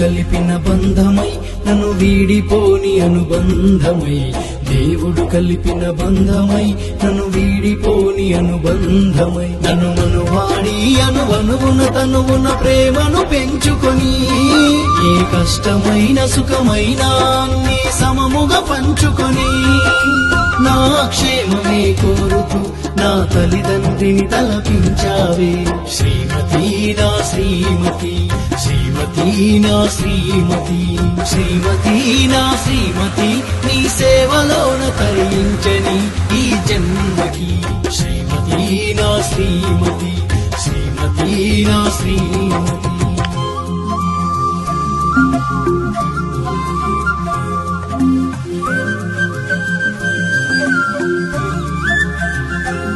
కలిపిన బంధమై నన్ను వీడిపోని అనుబంధమై, దేవుడు కలిపిన బంధమై నన్ను వీడిపోని అనుబంధమై, నన్ను మనువాడి అనువనువున తనువున ప్రేమను పెంచుకొని, ఏ కష్టమైన సుఖమైన అన్ని సమముగా పంచుకొని, నా క్షేమమే కోరుతూ నా తల్లిదండ్రిని తలపించావే. శ్రీమతి నా శ్రీమతి, శ్రీమతి నా శ్రీమతి, శ్రీమతి నా శ్రీమతి, నీ సేవలోన తరించని ఈ జన్మకి. శ్రీమతి నా శ్రీమతి.